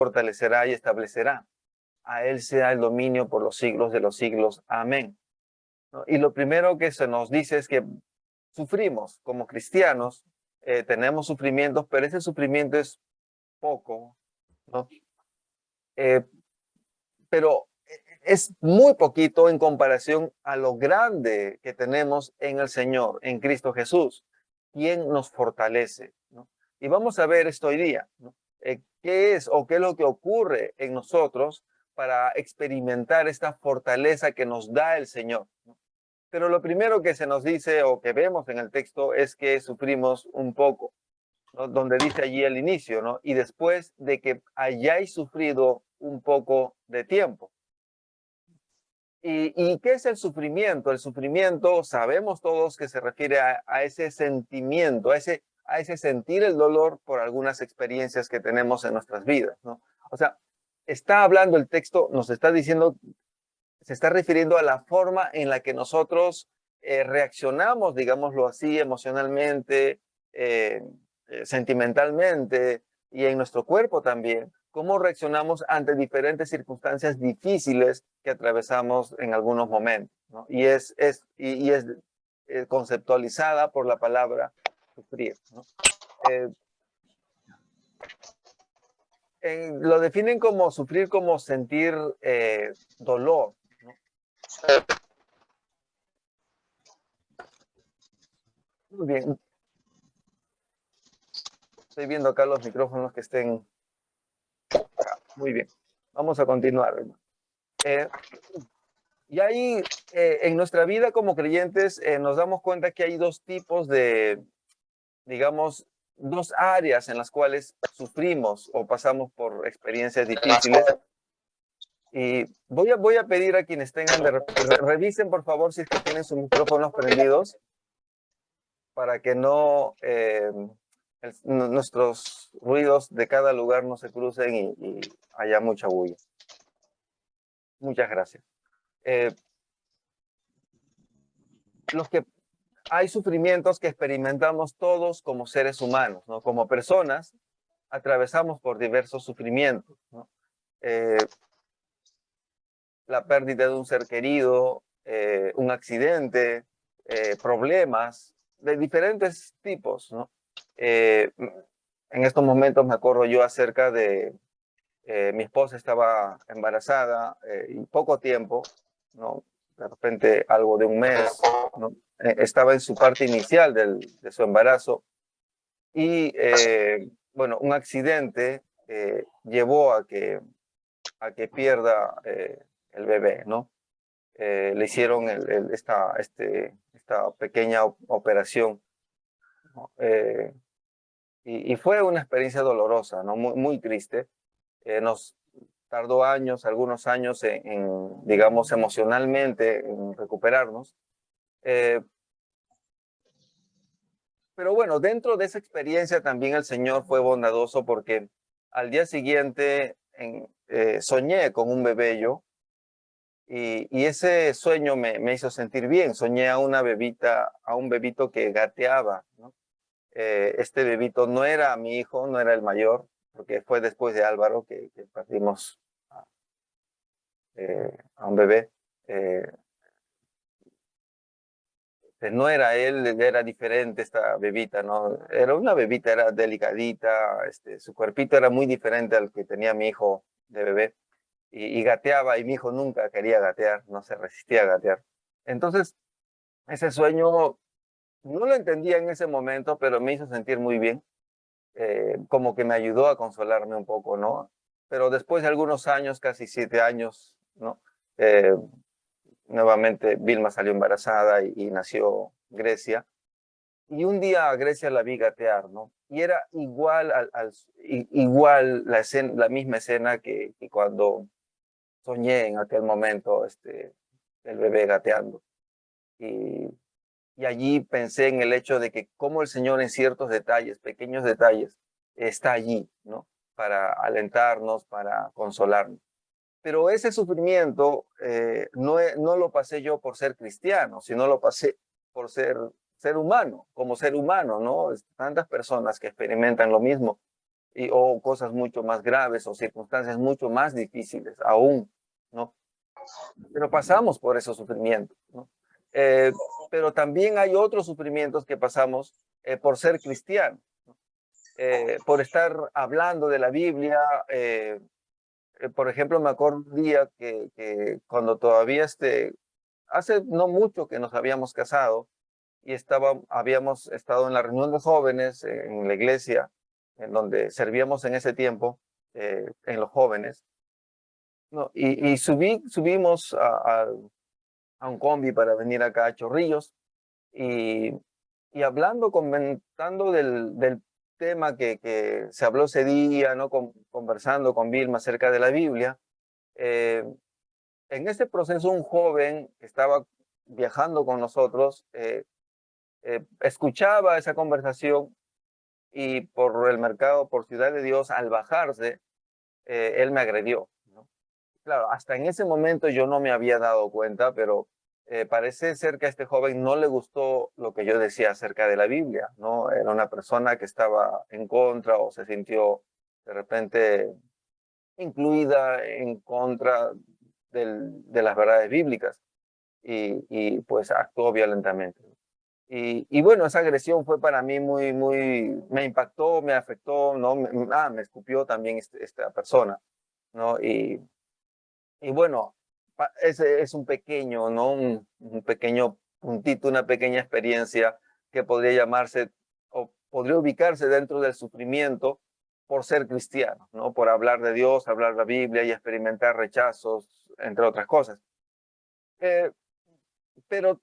fortalecerá y establecerá. A Él sea el dominio por los siglos de los siglos. Amén. ¿No? Y lo primero que se nos dice es que sufrimos como cristianos, tenemos sufrimientos, pero ese sufrimiento es poco, ¿no? Pero es muy poquito en comparación a lo grande que tenemos en el Señor, en Cristo Jesús, quien nos fortalece, ¿no? Y vamos a ver esto hoy día, ¿no? ¿Qué es o qué es lo que ocurre en nosotros para experimentar esta fortaleza que nos da el Señor, ¿no? Pero lo primero que se nos dice o que vemos en el texto es que sufrimos un poco, ¿no? Donde dice allí al inicio, ¿no? Y después de que hayáis sufrido un poco de tiempo. ¿Y qué es el sufrimiento? El sufrimiento, sabemos todos que se refiere a ese sentimiento, a ese sentir el dolor por algunas experiencias que tenemos en nuestras vidas, ¿no? O sea, está hablando el texto, nos está diciendo, se está refiriendo a la forma en la que nosotros reaccionamos, digámoslo así, emocionalmente, sentimentalmente y en nuestro cuerpo también. Cómo reaccionamos ante diferentes circunstancias difíciles que atravesamos en algunos momentos, ¿no? Y es conceptualizada por la palabra sufrir, ¿no? Lo definen como sufrir, como sentir dolor, ¿no? Muy bien. Estoy viendo acá los micrófonos que estén. Muy bien. Vamos a continuar. Y ahí, en nuestra vida como creyentes, nos damos cuenta que hay dos tipos de, digamos, dos áreas en las cuales sufrimos o pasamos por experiencias difíciles. Y voy a pedir a quienes tengan, revisen por favor si es que tienen sus micrófonos prendidos para que no nuestros ruidos de cada lugar no se crucen y haya mucha bulla. Muchas gracias. Hay sufrimientos que experimentamos todos como seres humanos, ¿no? Como personas, atravesamos por diversos sufrimientos, ¿no? La pérdida de un ser querido, un accidente, problemas de diferentes tipos, ¿no? En estos momentos me acuerdo yo acerca de mi esposa estaba embarazada y poco tiempo, ¿no? De repente algo de un mes, ¿no? Estaba en su parte inicial de su embarazo y, bueno, un accidente llevó a que pierda el bebé, ¿no? Le hicieron esta pequeña operación, ¿no? Y fue una experiencia dolorosa, ¿no? Muy, muy triste. Nos tardó años, algunos años digamos, emocionalmente en recuperarnos. Pero bueno, dentro de esa experiencia también el Señor fue bondadoso porque al día siguiente soñé con un bebé yo y ese sueño me hizo sentir bien. Soñé a una bebita, a un bebito que gateaba, ¿no? Este bebito no era mi hijo, no era el mayor, porque fue después de Álvaro que perdimos a un bebé. No era él, era diferente esta bebita, ¿no? Era una bebita, era delicadita, su cuerpito era muy diferente al que tenía mi hijo de bebé. Y gateaba, y mi hijo nunca quería gatear, no se resistía a gatear. Entonces, ese sueño no lo entendía en ese momento, pero me hizo sentir muy bien, como que me ayudó a consolarme un poco, ¿no? Pero después de algunos años, casi 7 años, ¿no? Nuevamente Vilma salió embarazada y nació Grecia. Y un día a Grecia la vi gatear, ¿no? Y era igual, igual la misma escena que cuando soñé en aquel momento el bebé gateando. Y allí pensé en el hecho de que cómo el Señor en ciertos detalles, pequeños detalles, está allí, ¿no? Para alentarnos, para consolarnos. Pero ese sufrimiento no lo pasé yo por ser cristiano, sino lo pasé por ser humano, como ser humano, ¿no? Tantas personas que experimentan lo mismo. o cosas mucho más graves o circunstancias mucho más difíciles aún, ¿no? Pero pasamos por esos sufrimientos, ¿no? Eh, pero también hay otros sufrimientos que pasamos por ser cristianos, ¿no? Por estar hablando de la Biblia. Por ejemplo, me acuerdo un día que cuando todavía hace no mucho que nos habíamos casado y habíamos estado en la reunión de jóvenes en la iglesia, en donde servíamos en ese tiempo, en los jóvenes, ¿no? Y subimos a un combi para venir acá a Chorrillos y, y hablando, comentando del tema que se habló ese día, ¿no? Conversando con Vilma acerca de la Biblia. eh, en este proceso, un joven que estaba viajando con nosotros escuchaba esa conversación y por el mercado, por Ciudad de Dios, al bajarse, él me agredió, ¿no? Claro, hasta en ese momento yo no me había dado cuenta, pero parece ser que a este joven no le gustó lo que yo decía acerca de la Biblia, ¿no? Era una persona que estaba en contra o se sintió de repente incluida en contra de las verdades bíblicas y pues actuó violentamente. Y bueno, esa agresión fue para mí me impactó, me afectó, ¿no? Me escupió también esta persona, ¿no? Y bueno, ese es un pequeño, ¿no? Un pequeño puntito, una pequeña experiencia que podría llamarse o podría ubicarse dentro del sufrimiento por ser cristiano, ¿no? Por hablar de Dios, hablar de la Biblia y experimentar rechazos, entre otras cosas. Eh, pero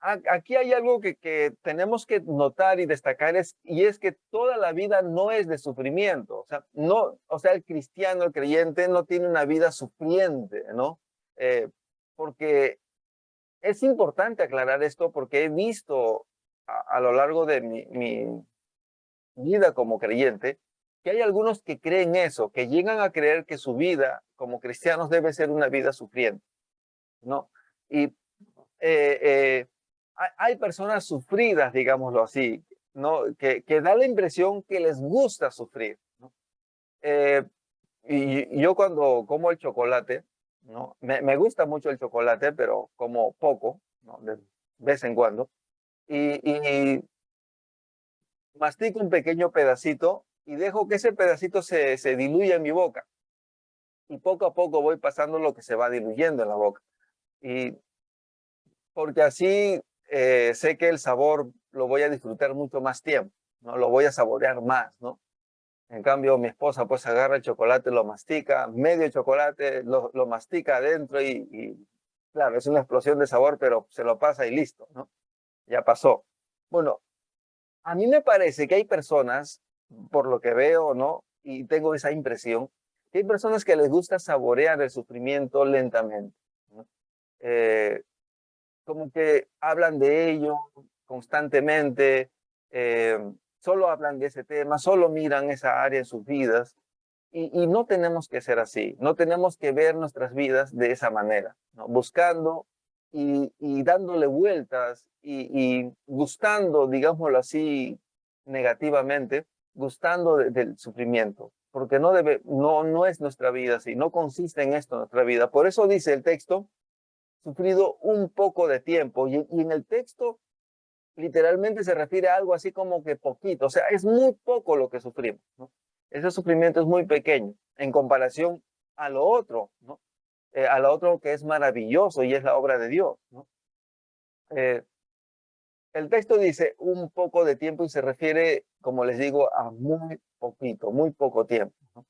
aquí hay algo que tenemos que notar y destacar y es que toda la vida no es de sufrimiento. O sea, no, o sea, el cristiano, el creyente no tiene una vida sufriente, ¿no? Porque es importante aclarar esto porque he visto a lo largo de mi vida como creyente que hay algunos que creen eso, que llegan a creer que su vida como cristianos debe ser una vida sufriente, ¿no? Y hay personas sufridas, digámoslo así, ¿no? Que da la impresión que les gusta sufrir, ¿no? Eh, y yo cuando como el chocolate, ¿no? Me gusta mucho el chocolate, pero como poco, ¿no? De vez en cuando. Y mastico un pequeño pedacito y dejo que ese pedacito se diluya en mi boca. Y poco a poco voy pasando lo que se va diluyendo en la boca. Y porque así sé que el sabor lo voy a disfrutar mucho más tiempo, ¿no? Lo voy a saborear más, ¿no? En cambio, mi esposa pues agarra el chocolate, lo mastica, medio chocolate, lo mastica adentro claro, es una explosión de sabor, pero se lo pasa y listo, ¿no? Ya pasó. Bueno, a mí me parece que hay personas, por lo que veo, ¿no? Y tengo esa impresión, que hay personas que les gusta saborear el sufrimiento lentamente, ¿no? Eh, Como que hablan de ello constantemente, eh, solo hablan de ese tema, solo miran esa área en sus vidas y no tenemos que ser así, no tenemos que ver nuestras vidas de esa manera, ¿no? Buscando y dándole vueltas y gustando, digámoslo así, negativamente, gustando del sufrimiento, porque no es nuestra vida así, no consiste en esto nuestra vida. Por eso dice el texto, sufrido un poco de tiempo. Y en el texto literalmente se refiere a algo así como que poquito, o sea, es muy poco lo que sufrimos, ¿no? Ese sufrimiento es muy pequeño en comparación a lo otro, ¿no? A lo otro que es maravilloso y es la obra de Dios, ¿no? Eh, el texto dice un poco de tiempo y se refiere, como les digo, a muy poquito, muy poco tiempo, ¿no?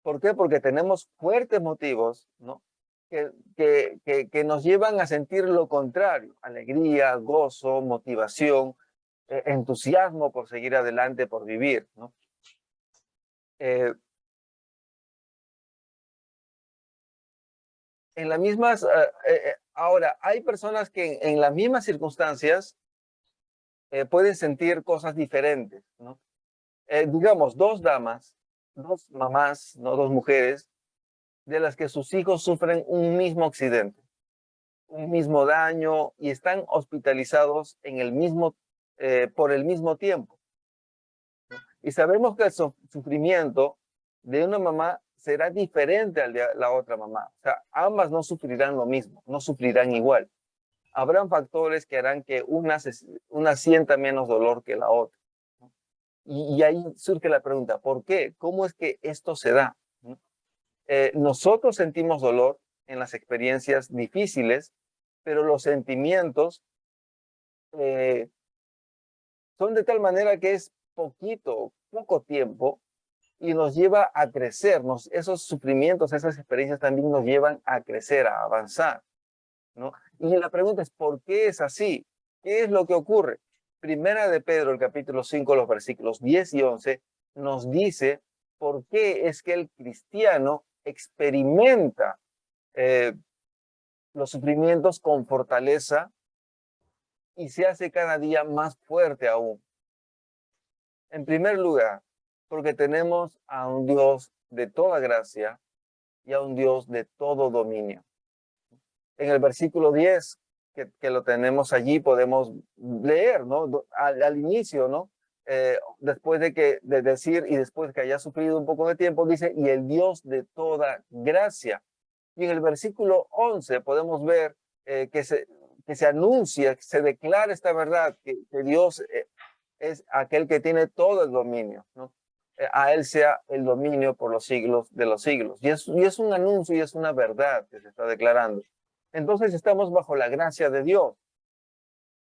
¿Por qué? Porque tenemos fuertes motivos, ¿no? Que nos llevan a sentir lo contrario, alegría, gozo, motivación, entusiasmo por seguir adelante, por vivir, ¿no? Eh, en las mismas, ahora, hay personas que en las mismas circunstancias pueden sentir cosas diferentes, ¿no? Digamos, dos damas, dos mamás, ¿no? Dos mujeres, de las que sus hijos sufren un mismo accidente, un mismo daño y están hospitalizados por el mismo tiempo. Y sabemos que el sufrimiento de una mamá será diferente al de la otra mamá. O sea, ambas no sufrirán lo mismo, no sufrirán igual. Habrán factores que harán que una sienta menos dolor que la otra. Y ahí surge la pregunta, ¿por qué? ¿Cómo es que esto se da? Nosotros sentimos dolor en las experiencias difíciles, pero los sentimientos eh, son de tal manera que es poco tiempo y nos lleva a crecer. Esos sufrimientos, esas experiencias también nos llevan a crecer, a avanzar, ¿no? Y la pregunta es, ¿por qué es así? ¿Qué es lo que ocurre? Primera de Pedro, el capítulo 5, los versículos 10 y 11, nos dice por qué es que el cristiano experimenta eh, los sufrimientos con fortaleza y se hace cada día más fuerte aún. En primer lugar, porque tenemos a un Dios de toda gracia y a un Dios de todo dominio. En el versículo 10, que lo tenemos allí, podemos leer, ¿no? Al inicio, ¿no? Después de decir y después que haya sufrido un poco de tiempo, dice, y el Dios de toda gracia. Y en el versículo 11 podemos ver que se anuncia, que se declara esta verdad, que Dios es aquel que tiene todo el dominio, ¿no? A él sea el dominio por los siglos de los siglos. Y es un anuncio y es una verdad que se está declarando. Entonces estamos bajo la gracia de Dios.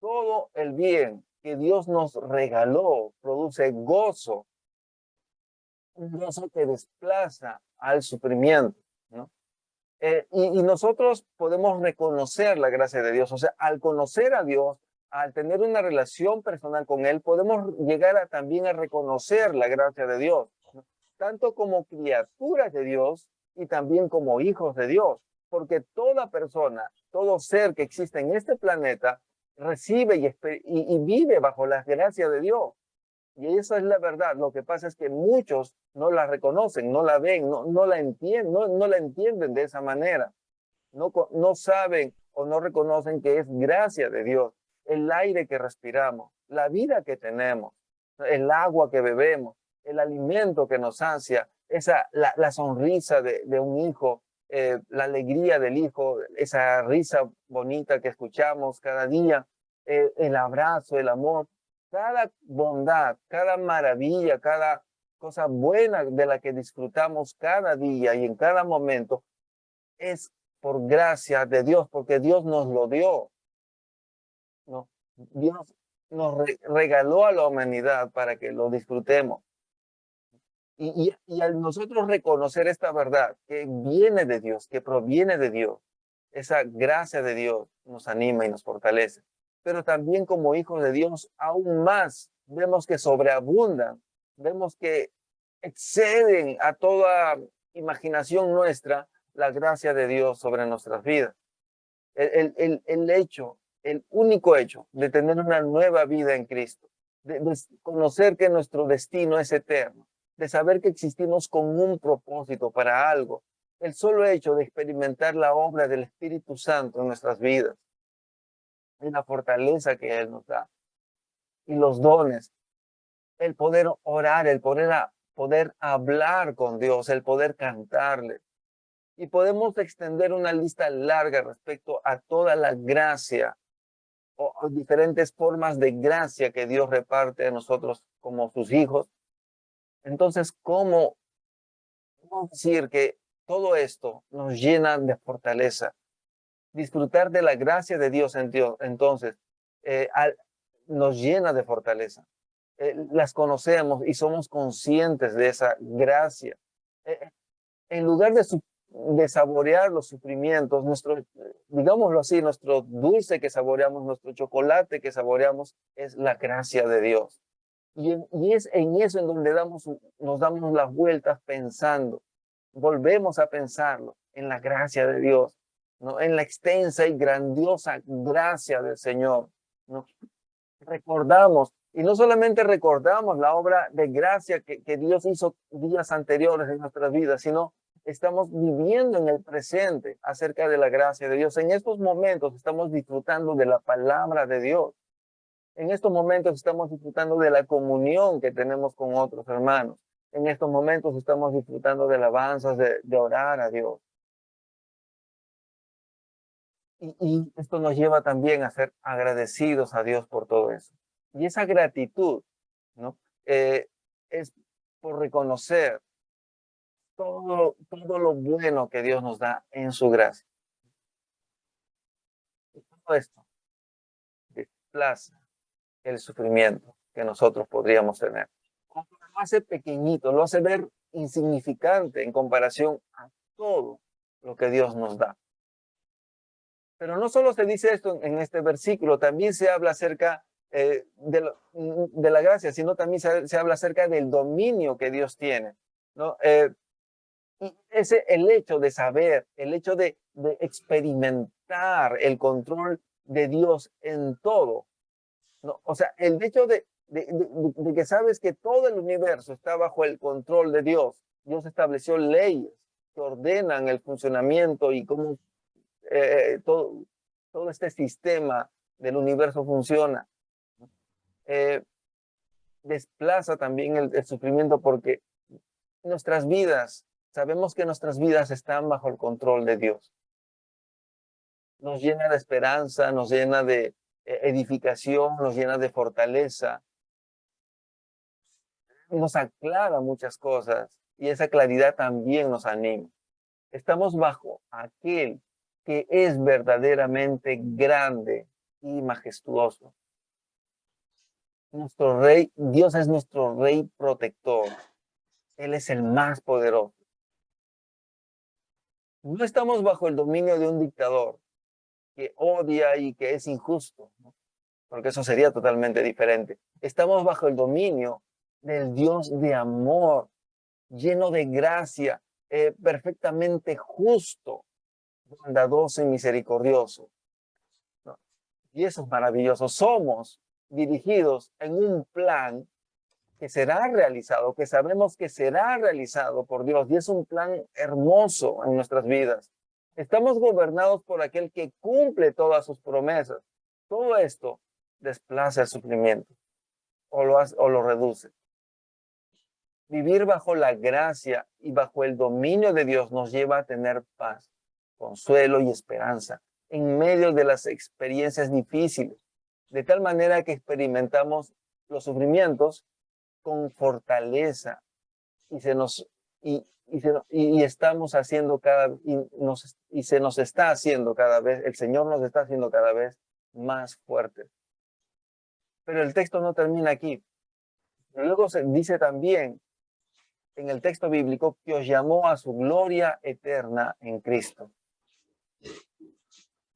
Todo el bien que Dios nos regaló produce gozo, un gozo que desplaza al sufrimiento, ¿no? Y nosotros podemos reconocer la gracia de Dios. O sea, al conocer a Dios, al tener una relación personal con Él, podemos llegar también a reconocer la gracia de Dios, ¿no? Tanto como criaturas de Dios y también como hijos de Dios. Porque toda persona, todo ser que existe en este planeta, recibe y vive bajo la gracia de Dios. Y esa es la verdad. Lo que pasa es que muchos no la reconocen, no la ven, no la entienden, no la entienden de esa manera. No saben o no reconocen que es gracia de Dios. El aire que respiramos, la vida que tenemos, el agua que bebemos, el alimento que nos sacia, la sonrisa de un hijo, la alegría del hijo, esa risa bonita que escuchamos cada día, el abrazo, el amor, cada bondad, cada maravilla, cada cosa buena de la que disfrutamos cada día y en cada momento es por gracia de Dios, porque Dios nos lo dio, ¿no? Dios nos regaló a la humanidad para que lo disfrutemos. Y al nosotros reconocer esta verdad que viene de Dios, que proviene de Dios, esa gracia de Dios nos anima y nos fortalece. Pero también como hijos de Dios, aún más vemos que sobreabundan, vemos que exceden a toda imaginación nuestra la gracia de Dios sobre nuestras vidas. El hecho, el único hecho de tener una nueva vida en Cristo, de conocer que nuestro destino es eterno, de saber que existimos con un propósito para algo, el solo hecho de experimentar la obra del Espíritu Santo en nuestras vidas, y la fortaleza que Él nos da, y los dones, el poder orar, poder hablar con Dios, el poder cantarle. Y podemos extender una lista larga respecto a toda la gracia o diferentes formas de gracia que Dios reparte a nosotros como sus hijos. Entonces, ¿cómo decir que todo esto nos llena de fortaleza? Disfrutar de la gracia de Dios en Dios, entonces, nos llena de fortaleza. Las conocemos y somos conscientes de esa gracia. En lugar de saborear los sufrimientos, digámoslo así, nuestro dulce que saboreamos, nuestro chocolate que saboreamos, es la gracia de Dios. Y es en eso en donde nos damos las vueltas pensando, volvemos a pensarlo, en la gracia de Dios, ¿no? En la extensa y grandiosa gracia del Señor, ¿no? Recordamos, y no solamente recordamos la obra de gracia que Dios hizo días anteriores en nuestras vidas, sino estamos viviendo en el presente acerca de la gracia de Dios. En estos momentos estamos disfrutando de la palabra de Dios. En estos momentos estamos disfrutando de la comunión que tenemos con otros hermanos. En estos momentos estamos disfrutando de alabanzas, de orar a Dios. Y esto nos lleva también a ser agradecidos a Dios por todo eso. Y esa gratitud, ¿no? Es por reconocer todo lo bueno que Dios nos da en su gracia. Y todo esto desplaza el sufrimiento que nosotros podríamos tener. Lo hace pequeñito, lo hace ver insignificante en comparación a todo lo que Dios nos da. Pero no solo se dice esto en este versículo, también se habla acerca de la gracia, sino también se habla acerca del dominio que Dios tiene, ¿no? Y el hecho de saber, el hecho de experimentar el control de Dios en todo, ¿no? O sea, el hecho de que sabes que todo el universo está bajo el control de Dios. Dios estableció leyes que ordenan el funcionamiento y cómo todo este sistema del universo funciona. Eh, Desplaza también el sufrimiento porque nuestras vidas, sabemos que nuestras vidas están bajo el control de Dios. Nos llena de esperanza, nos llena de edificación, nos llena de fortaleza, nos aclara muchas cosas y esa claridad también nos anima. Estamos bajo aquel que es verdaderamente grande y majestuoso. Nuestro rey, Dios es nuestro rey protector. Él es el más poderoso. No estamos bajo el dominio de un dictador que odia y que es injusto, ¿no? Porque eso sería totalmente diferente. Estamos bajo el dominio del Dios de amor, lleno de gracia, perfectamente justo, bondadoso y misericordioso, ¿no? Y eso es maravilloso. Somos dirigidos en un plan que será realizado, que sabemos que será realizado por Dios, y es un plan hermoso en nuestras vidas. Estamos gobernados por aquel que cumple todas sus promesas. Todo esto desplaza el sufrimiento o lo reduce. Vivir bajo la gracia y bajo el dominio de Dios nos lleva a tener paz, consuelo y esperanza en medio de las experiencias difíciles, de tal manera que experimentamos los sufrimientos con fortaleza y estamos haciendo y se nos está haciendo cada vez, el Señor nos está haciendo cada vez más fuertes. Pero el texto no termina aquí. Luego se dice también en el texto bíblico que os llamó a su gloria eterna en Cristo.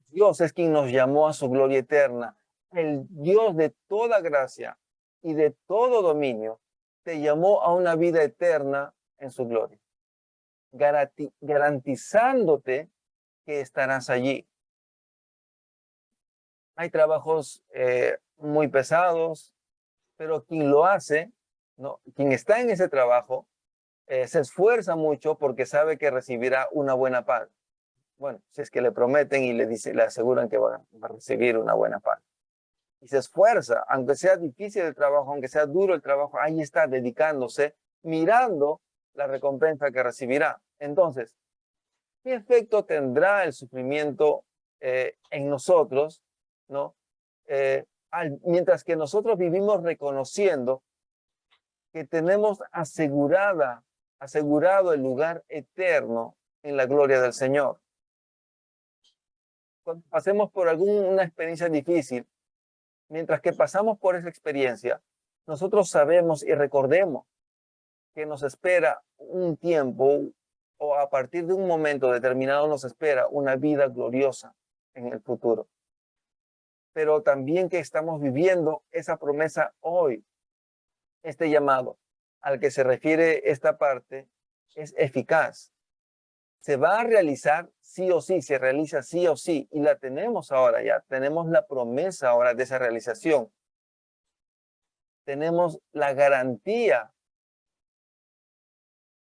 Dios es quien nos llamó a su gloria eterna. El Dios de toda gracia y de todo dominio te llamó a una vida eterna en su gloria, garantizándote que estarás allí. Hay trabajos muy pesados, pero quien lo hace, ¿no? Quien está en ese trabajo, se esfuerza mucho porque sabe que recibirá una buena paga. Bueno, si es que le prometen y le aseguran que va a recibir una buena paga. Y se esfuerza, aunque sea difícil el trabajo, aunque sea duro el trabajo, ahí está dedicándose, mirando la recompensa que recibirá. Entonces, ¿qué efecto tendrá el sufrimiento en nosotros, ¿no? Mientras que nosotros vivimos reconociendo que tenemos asegurado el lugar eterno en la gloria del Señor. Cuando pasemos por alguna experiencia difícil, mientras que pasamos por esa experiencia, nosotros sabemos y recordemos que nos espera un tiempo o a partir de un momento determinado nos espera una vida gloriosa en el futuro. Pero también que estamos viviendo esa promesa hoy. Este llamado al que se refiere esta parte es eficaz. Se va a realizar sí o sí, se realiza sí o sí, y la tenemos ahora ya. Tenemos la promesa ahora de esa realización. Tenemos la garantía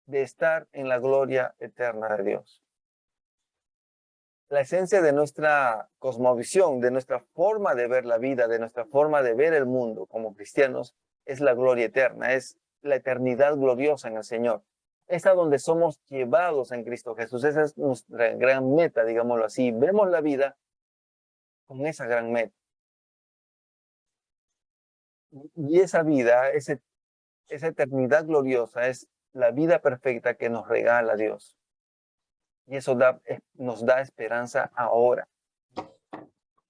de estar en la gloria eterna de Dios. la esencia de nuestra cosmovisión, de nuestra forma de ver la vida, de nuestra forma de ver el mundo como cristianos, es la gloria eterna, es la eternidad gloriosa en el Señor. Es a donde somos llevados en Cristo Jesús. Esa es nuestra gran meta, digámoslo así. Vemos la vida con esa gran meta. Y esa vida, esa eternidad gloriosa, es la vida perfecta que nos regala Dios. Y eso nos da esperanza ahora.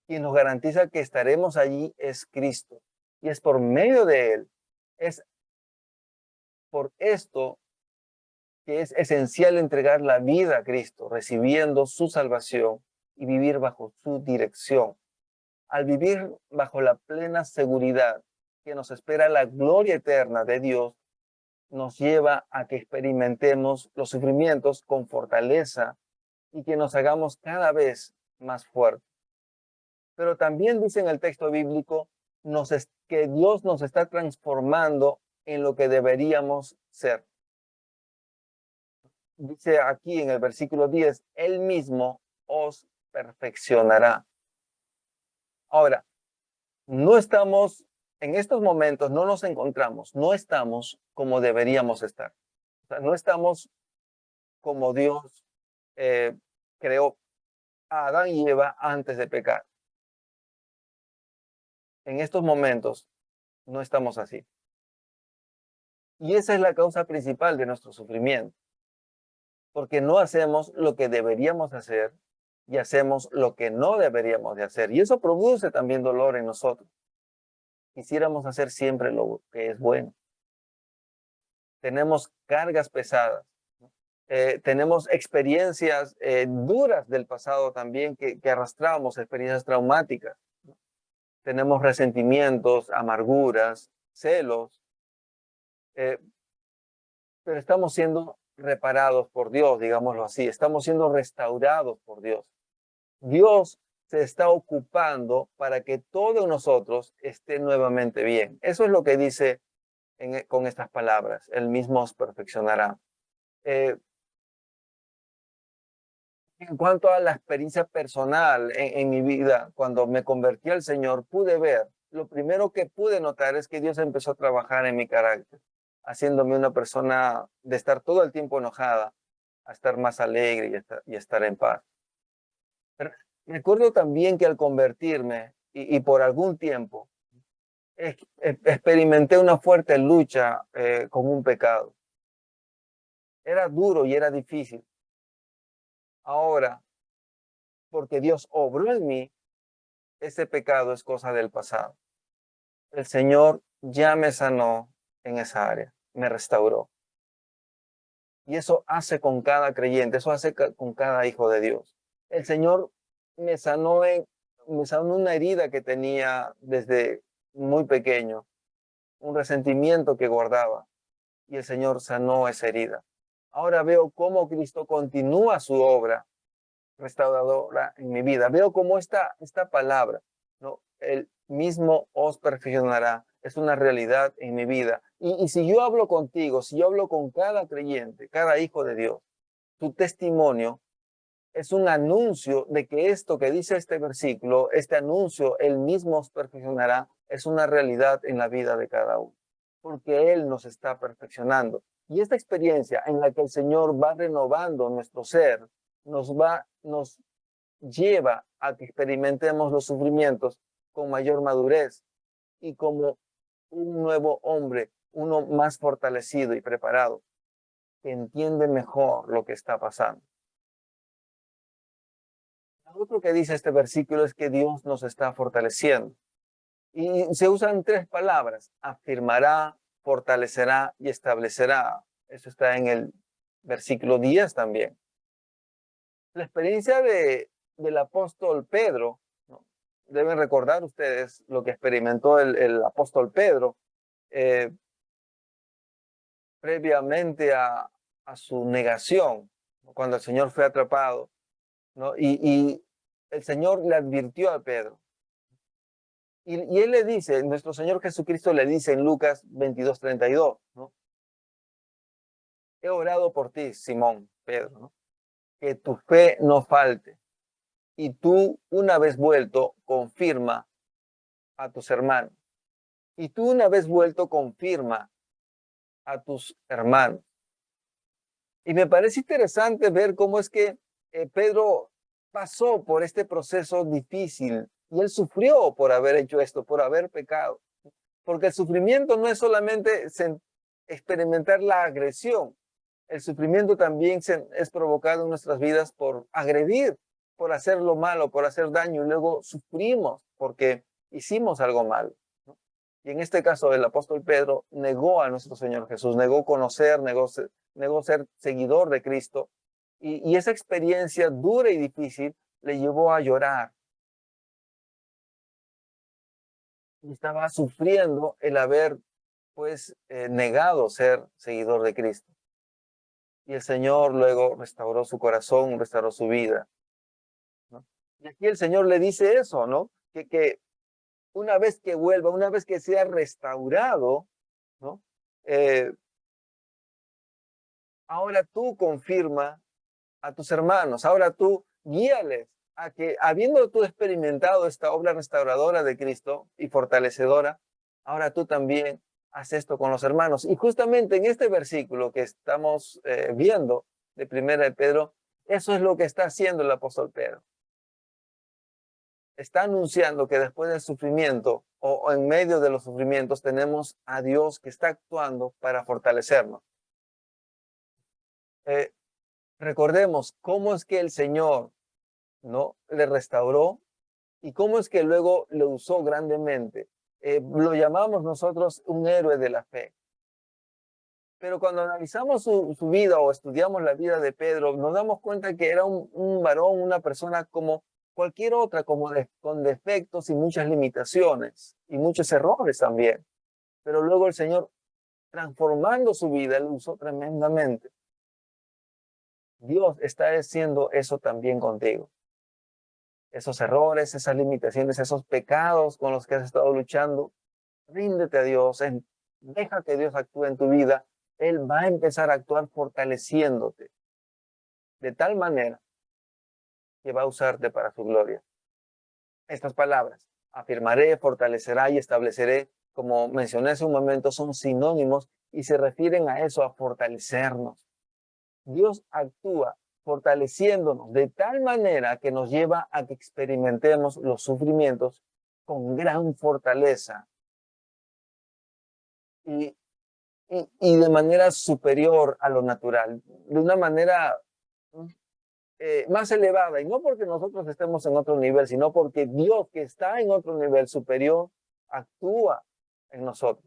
Quien nos garantiza que estaremos allí es Cristo. Y es por medio de Él, es por esto que es esencial entregar la vida a Cristo, recibiendo su salvación y vivir bajo su dirección. Al vivir bajo la plena seguridad que nos espera la gloria eterna de Dios, nos lleva a que experimentemos los sufrimientos con fortaleza y que nos hagamos cada vez más fuertes. Pero también dice en el texto bíblico que Dios nos está transformando en lo que deberíamos ser. Dice aquí en el versículo 10, Él mismo os perfeccionará. Ahora, no estamos, en estos momentos no nos encontramos, no estamos como deberíamos estar. O sea, no estamos como Dios creó a Adán y Eva antes de pecar. En estos momentos no estamos así. Y esa es la causa principal de nuestro sufrimiento, porque no hacemos lo que deberíamos hacer y hacemos lo que no deberíamos de hacer. Y eso produce también dolor en nosotros. Quisiéramos hacer siempre lo que es bueno. Tenemos cargas pesadas. Tenemos experiencias duras del pasado también que arrastramos, experiencias traumáticas. Tenemos resentimientos, amarguras, celos, pero estamos siendo reparados por Dios, digámoslo así. Estamos siendo restaurados por Dios. Dios se está ocupando para que todos nosotros esté nuevamente bien. Eso es lo que dice con estas palabras. Él mismo os perfeccionará. En cuanto a la experiencia personal en mi vida, cuando me convertí al Señor, pude ver, lo primero que pude notar es que Dios empezó a trabajar en mi carácter, haciéndome una persona de estar todo el tiempo enojada, a estar más alegre y estar en paz. Pero recuerdo también que al convertirme y por algún tiempo, experimenté una fuerte lucha con un pecado. Era duro y era difícil. Ahora, porque Dios obró en mí, ese pecado es cosa del pasado. El Señor ya me sanó en esa área, me restauró. Y eso hace con cada creyente, eso hace con cada hijo de Dios. El Señor me sanó una herida que tenía desde muy pequeño, un resentimiento que guardaba, y el Señor sanó esa herida. Ahora veo cómo Cristo continúa su obra restauradora en mi vida. Veo cómo esta palabra, ¿no? El mismo os perfeccionará, es una realidad en mi vida. Y si yo hablo contigo, si yo hablo con cada creyente, cada hijo de Dios, tu testimonio es un anuncio de que esto que dice este versículo, este anuncio, él mismo os perfeccionará, es una realidad en la vida de cada uno, porque Él nos está perfeccionando. Y esta experiencia en la que el Señor va renovando nuestro ser, nos lleva a que experimentemos los sufrimientos con mayor madurez y como un nuevo hombre, uno más fortalecido y preparado, que entiende mejor lo que está pasando. Lo otro que dice este versículo es que Dios nos está fortaleciendo. Y se usan tres palabras: afirmará, fortalecerá y establecerá. Eso está en el versículo 10 también. La experiencia del apóstol Pedro, ¿no? Deben recordar ustedes lo que experimentó el apóstol Pedro previamente a su negación, cuando el Señor fue atrapado, ¿no? Y el Señor le advirtió a Pedro. Y él le dice, nuestro Señor Jesucristo le dice en Lucas 22:32, ¿no? He orado por ti, Simón, Pedro, ¿no? Que tu fe no falte. y tú, una vez vuelto, confirma a tus hermanos. Y tú, una vez vuelto, confirma a tus hermanos. Y me parece interesante ver cómo es que Pedro pasó por este proceso difícil y él sufrió por haber hecho esto, por haber pecado. Porque el sufrimiento no es solamente experimentar la agresión, el sufrimiento también es provocado en nuestras vidas por agredir, por hacer lo malo, por hacer daño, y luego sufrimos porque hicimos algo malo, ¿no? Y en este caso el apóstol Pedro negó a nuestro Señor Jesús, negó conocer, negó ser seguidor de Cristo, y esa experiencia dura y difícil le llevó a llorar. Y estaba sufriendo el haber pues negado ser seguidor de Cristo. Y el Señor luego restauró su corazón, restauró su vida, ¿no? Y aquí el Señor le dice eso, ¿no? Que una vez que vuelva, una vez que sea restaurado, ¿no? Ahora tú confirma a tus hermanos, ahora tú guíales a que, habiendo tú experimentado esta obra restauradora de Cristo y fortalecedora, ahora tú también haz esto con los hermanos. Y justamente en este versículo que estamos viendo de Primera de Pedro, eso es lo que está haciendo el apóstol Pedro. Está anunciando que después del sufrimiento o en medio de los sufrimientos tenemos a Dios que está actuando para fortalecernos. Recordemos cómo es que el Señor, ¿no?, le restauró y cómo es que luego lo usó grandemente. Lo llamamos nosotros un héroe de la fe. Pero cuando analizamos su vida o estudiamos la vida de Pedro, nos damos cuenta que era un varón, una persona como cualquier otra, con defectos y muchas limitaciones y muchos errores también. Pero luego el Señor, transformando su vida, lo usó tremendamente. Dios está haciendo eso también contigo. Esos errores, esas limitaciones, esos pecados con los que has estado luchando, ríndete a Dios, deja que Dios actúe en tu vida. Él va a empezar a actuar fortaleciéndote de tal manera que va a usarte para su gloria. Estas palabras, afirmaré, fortalecerá y estableceré, como mencioné hace un momento, son sinónimos y se refieren a eso, a fortalecernos. Dios actúa fortaleciéndonos de tal manera que nos lleva a que experimentemos los sufrimientos con gran fortaleza y, y de manera superior a lo natural, de una manera más elevada, y no porque nosotros estemos en otro nivel, sino porque Dios, que está en otro nivel superior, actúa en nosotros.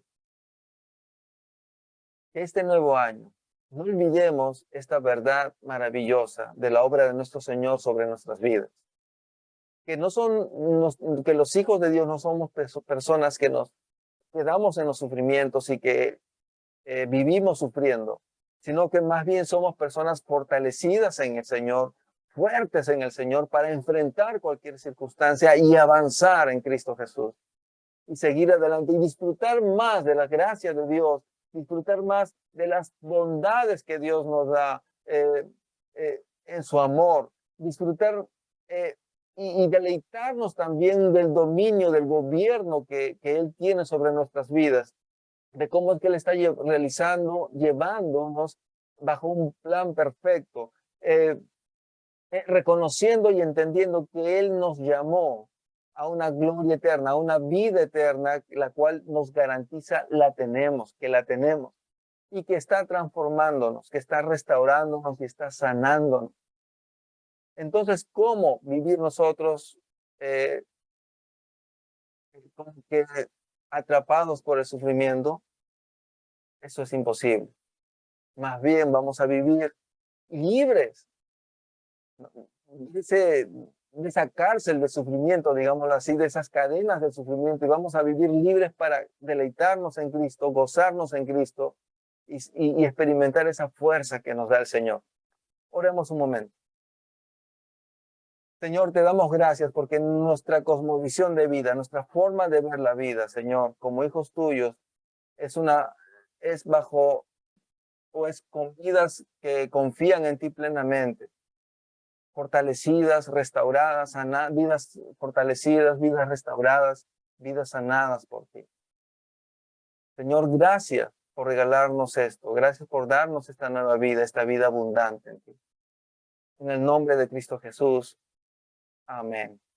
Este nuevo año, no olvidemos esta verdad maravillosa de la obra de nuestro Señor sobre nuestras vidas. Que que los hijos de Dios no somos personas que nos quedamos en los sufrimientos y que vivimos sufriendo, sino que más bien somos personas fortalecidas en el Señor, fuertes en el Señor para enfrentar cualquier circunstancia y avanzar en Cristo Jesús y seguir adelante y disfrutar más de la gracia de Dios, disfrutar más de las bondades que Dios nos da en su amor, disfrutar y deleitarnos también del dominio, del gobierno que Él tiene sobre nuestras vidas, de cómo es que Él está realizando, llevándonos bajo un plan perfecto, reconociendo y entendiendo que Él nos llamó a una gloria eterna, a una vida eterna, la cual nos garantiza que la tenemos, y que está transformándonos, que está restaurándonos y está sanándonos. Entonces, ¿cómo vivir nosotros como que atrapados por el sufrimiento? Eso es imposible. Más bien vamos a vivir libres de esa cárcel de sufrimiento, digámoslo así, de esas cadenas de sufrimiento, y vamos a vivir libres para deleitarnos en Cristo, gozarnos en Cristo y experimentar esa fuerza que nos da el Señor. Oremos un momento. Señor, te damos gracias porque nuestra cosmovisión de vida, nuestra forma de ver la vida, Señor, como hijos tuyos, es bajo o es con vidas que confían en ti plenamente. fortalecidas, restauradas, vidas fortalecidas, vidas restauradas, vidas sanadas por ti. Señor, gracias por regalarnos esto. Gracias por darnos esta nueva vida, esta vida abundante en ti. En el nombre de Cristo Jesús. Amén.